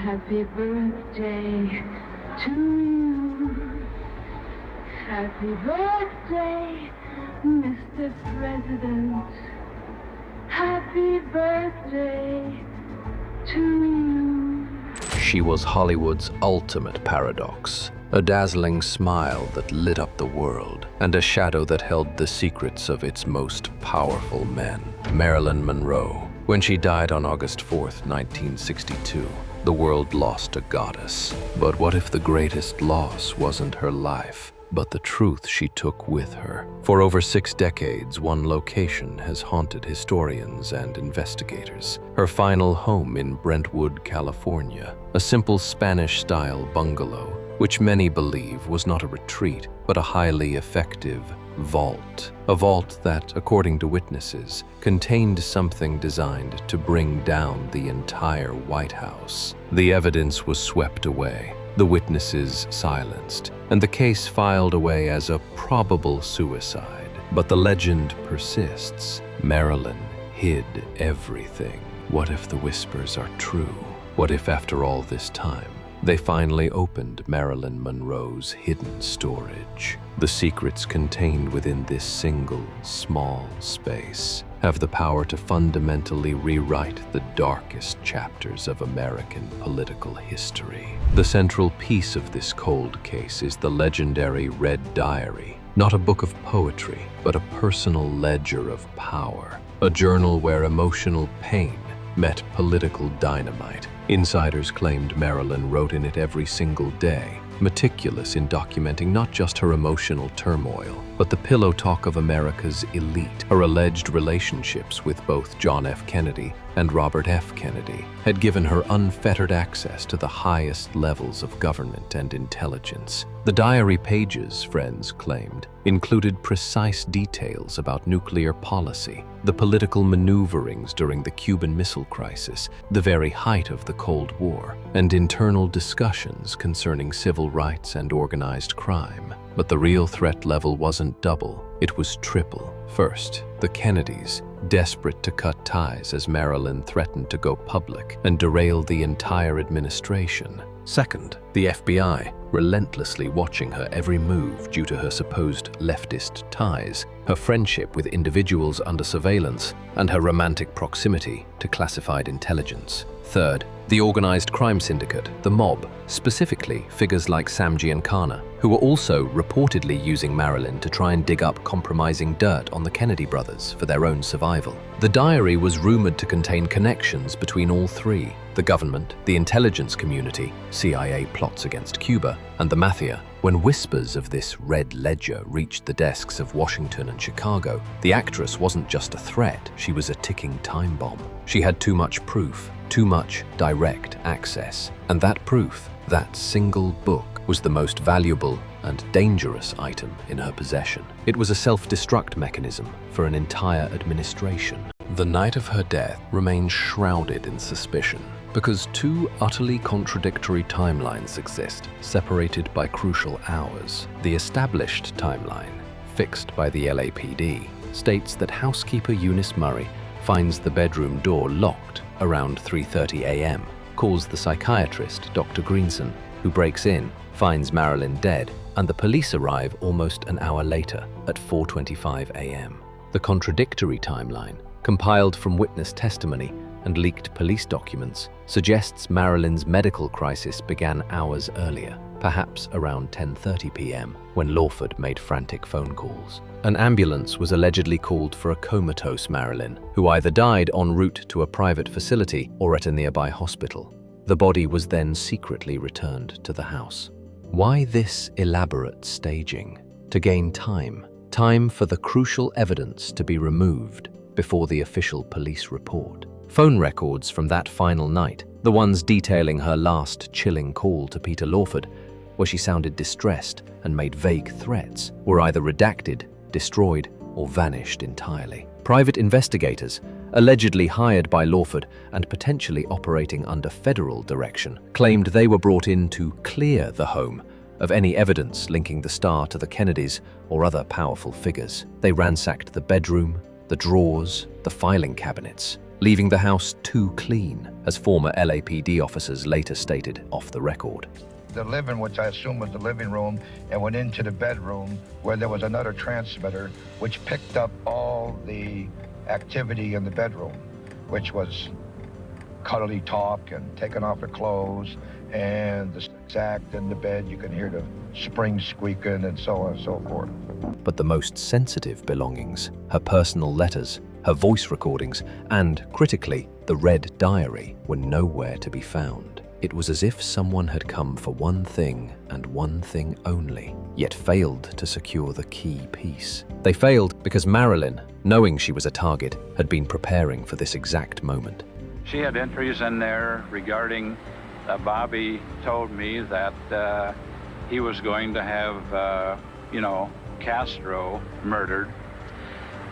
Happy birthday to you. Happy birthday, Mr. President. Happy birthday to you. She was Hollywood's ultimate paradox, a dazzling smile that lit up the world, and a shadow that held the secrets of its most powerful men. Marilyn Monroe. When she died on August 4th, 1962, the world lost a goddess. But what if the greatest loss wasn't her life, but the truth she took with her? For over 6 decades, one location has haunted historians and investigators. Her final home in Brentwood, California, a simple Spanish-style bungalow, which many believe was not a retreat, but a highly effective vault. A vault that, according to witnesses, contained something designed to bring down the entire White House. The evidence was swept away, the witnesses silenced, and the case filed away as a probable suicide. But the legend persists. Marilyn hid everything. What if the whispers are true? What if, after all this time, they finally opened Marilyn Monroe's hidden storage? The secrets contained within this single, small space have the power to fundamentally rewrite the darkest chapters of American political history. The central piece of this cold case is the legendary Red Diary, not a book of poetry, but a personal ledger of power, a journal where emotional pain met political dynamite. Insiders claimed Marilyn wrote in it every single day, meticulous in documenting not just her emotional turmoil, but the pillow talk of America's elite. Her alleged relationships with both John F. Kennedy and Robert F. Kennedy had given her unfettered access to the highest levels of government and intelligence. The diary pages, friends claimed, included precise details about nuclear policy, the political maneuverings during the Cuban Missile Crisis, the very height of the Cold War, and internal discussions concerning civil rights and organized crime. But the real threat level wasn't double, it was triple. First, the Kennedys, desperate to cut ties as Marilyn threatened to go public and derail the entire administration. Second, the FBI, relentlessly watching her every move due to her supposed leftist ties, her friendship with individuals under surveillance, and her romantic proximity to classified intelligence. Third, the organized crime syndicate, the mob, specifically figures like Sam Giancana, who were also reportedly using Marilyn to try and dig up compromising dirt on the Kennedy brothers for their own survival. The diary was rumored to contain connections between all three: the government, the intelligence community, CIA plots against Cuba, and the mafia. When whispers of this red ledger reached the desks of Washington and Chicago, the actress wasn't just a threat, she was a ticking time bomb. She had too much proof, too much direct access. And that proof, that single book, was the most valuable and dangerous item in her possession. It was a self-destruct mechanism for an entire administration. The night of her death remains shrouded in suspicion, because two utterly contradictory timelines exist, separated by crucial hours. The established timeline, fixed by the LAPD, states that housekeeper Eunice Murray finds the bedroom door locked around 3:30 a.m., calls the psychiatrist, Dr. Greenson, who breaks in, finds Marilyn dead, and the police arrive almost an hour later at 4:25 a.m. The contradictory timeline, compiled from witness testimony and leaked police documents, suggests Marilyn's medical crisis began hours earlier, perhaps around 10:30 p.m., when Lawford made frantic phone calls. An ambulance was allegedly called for a comatose Marilyn, who either died en route to a private facility or at a nearby hospital. The body was then secretly returned to the house. Why this elaborate staging? To gain time. Time for the crucial evidence to be removed before the official police report. Phone records from that final night, the ones detailing her last chilling call to Peter Lawford, where she sounded distressed and made vague threats, were either redacted, destroyed, or vanished entirely. Private investigators, allegedly hired by Lawford and potentially operating under federal direction, claimed they were brought in to clear the home of any evidence linking the star to the Kennedys or other powerful figures. They ransacked the bedroom, the drawers, the filing cabinets, leaving the house too clean, as former LAPD officers later stated off the record. The living, which I assume was the living room, and went into the bedroom where there was another transmitter which picked up all the activity in the bedroom, which was cuddly talk and taking off the clothes and the sex act in the bed. You can hear the springs squeaking and so on and so forth. But the most sensitive belongings, her personal letters, her voice recordings, and, critically, the red diary, were nowhere to be found. It was as if someone had come for one thing and one thing only, yet failed to secure the key piece. They failed because Marilyn, knowing she was a target, had been preparing for this exact moment. She had entries in there regarding Bobby told me that he was going to have, Castro murdered.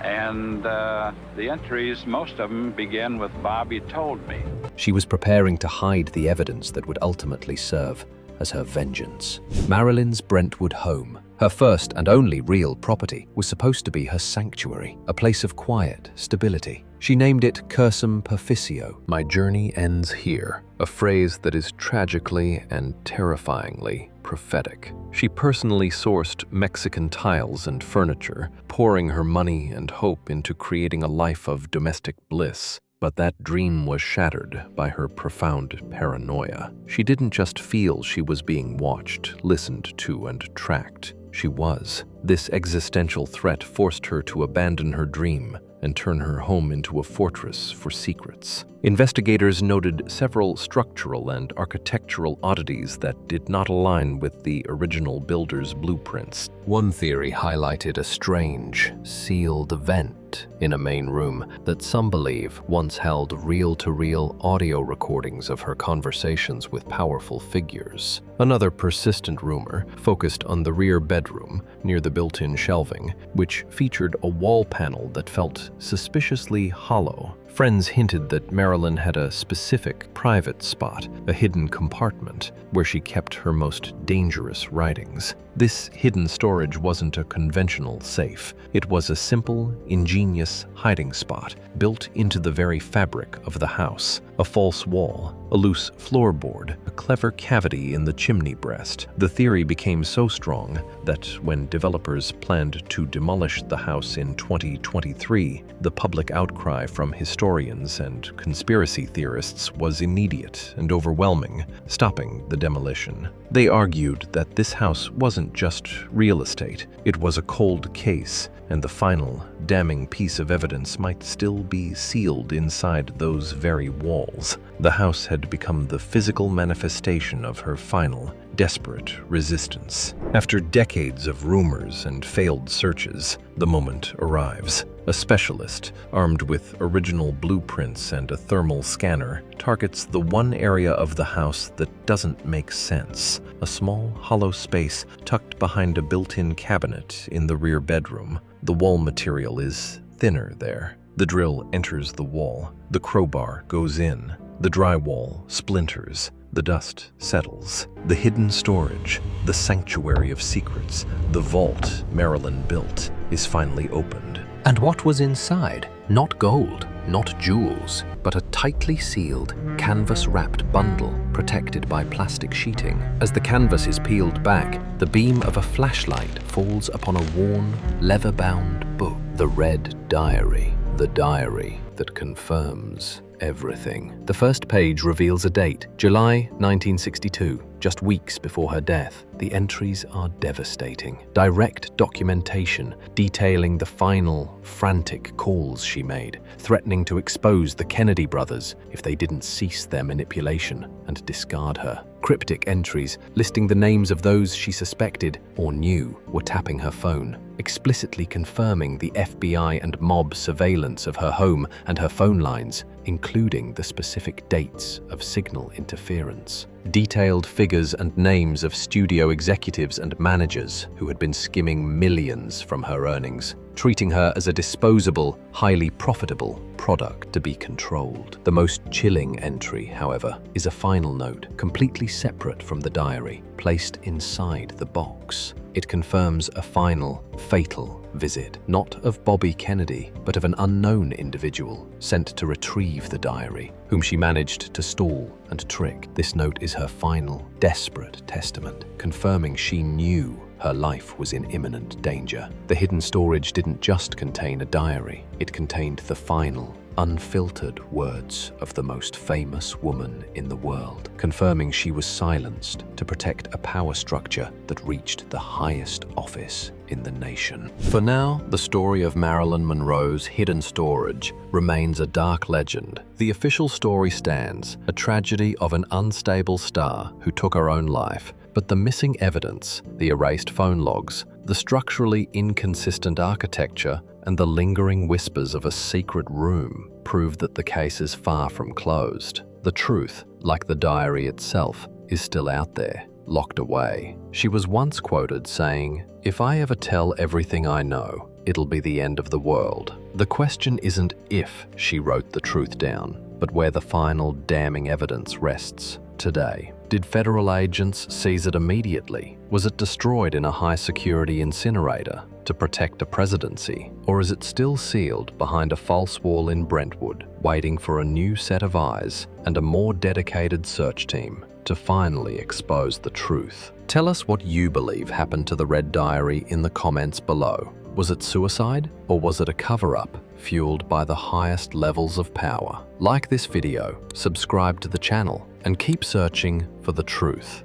And the entries, most of them begin with Bobby told me. She was preparing to hide the evidence that would ultimately serve as her vengeance. Marilyn's Brentwood home, her first and only real property, was supposed to be her sanctuary, a place of quiet stability. She named it Cursum Perficio, my journey ends here, a phrase that is tragically and terrifyingly prophetic. She personally sourced Mexican tiles and furniture, pouring her money and hope into creating a life of domestic bliss. But that dream was shattered by her profound paranoia. She didn't just feel she was being watched, listened to, and tracked. She was. This existential threat forced her to abandon her dream and turn her home into a fortress for secrets. Investigators noted several structural and architectural oddities that did not align with the original builder's blueprints. One theory highlighted a strange, sealed vent in a main room that some believe once held reel-to-reel audio recordings of her conversations with powerful figures. Another persistent rumor focused on the rear bedroom near the built-in shelving, which featured a wall panel that felt suspiciously hollow. Friends hinted that Marilyn had a specific private spot, a hidden compartment, where she kept her most dangerous writings. This hidden storage wasn't a conventional safe. It was a simple, ingenious hiding spot built into the very fabric of the house. A false wall, a loose floorboard, a clever cavity in the chimney breast. The theory became so strong that when developers planned to demolish the house in 2023, the public outcry from historians and conspiracy theorists was immediate and overwhelming, stopping the demolition. They argued that this house wasn't just real estate, it was a cold case, and the final, damning piece of evidence might still be sealed inside those very walls. The house had become the physical manifestation of her final, desperate resistance. After decades of rumors and failed searches, the moment arrives. A specialist, armed with original blueprints and a thermal scanner, targets the one area of the house that doesn't make sense, a small, hollow space tucked behind a built-in cabinet in the rear bedroom. The wall material is thinner there. The drill enters the wall. The crowbar goes in. The drywall splinters. The dust settles. The hidden storage, the sanctuary of secrets, the vault Marilyn built, is finally opened. And what was inside? Not gold, not jewels, but a tightly sealed, canvas-wrapped bundle protected by plastic sheeting. As the canvas is peeled back, the beam of a flashlight falls upon a worn, leather-bound book. The Red Diary. The diary that confirms everything. The first page reveals a date, July 1962, just weeks before her death. The entries are devastating. Direct documentation detailing the final, frantic calls she made, threatening to expose the Kennedy brothers if they didn't cease their manipulation and discard her. Cryptic entries listing the names of those she suspected or knew were tapping her phone, explicitly confirming the FBI and mob surveillance of her home and her phone lines, including the specific dates of signal interference. Detailed figures and names of studio executives and managers who had been skimming millions from her earnings, treating her as a disposable, highly profitable product to be controlled. The most chilling entry, however, is a final note, completely separate from the diary, placed inside the box. It confirms a final, fatal visit, not of Bobby Kennedy, but of an unknown individual sent to retrieve the diary, whom she managed to stall and trick. This note is her final, desperate testament, confirming she knew her life was in imminent danger. The hidden storage didn't just contain a diary, it contained the final, unfiltered words of the most famous woman in the world, confirming she was silenced to protect a power structure that reached the highest office in the nation. For now, the story of Marilyn Monroe's hidden storage remains a dark legend. The official story stands, a tragedy of an unstable star who took her own life. But the missing evidence, the erased phone logs, the structurally inconsistent architecture, and the lingering whispers of a secret room prove that the case is far from closed. The truth, like the diary itself, is still out there, locked away. She was once quoted saying, "If I ever tell everything I know, it'll be the end of the world." The question isn't if she wrote the truth down, but where the final damning evidence rests today. Did federal agents seize it immediately? Was it destroyed in a high-security incinerator to protect a presidency? Or is it still sealed behind a false wall in Brentwood, waiting for a new set of eyes and a more dedicated search team to finally expose the truth? Tell us what you believe happened to the Red Diary in the comments below. Was it suicide, or was it a cover-up fueled by the highest levels of power? Like this video, subscribe to the channel, and keep searching for the truth.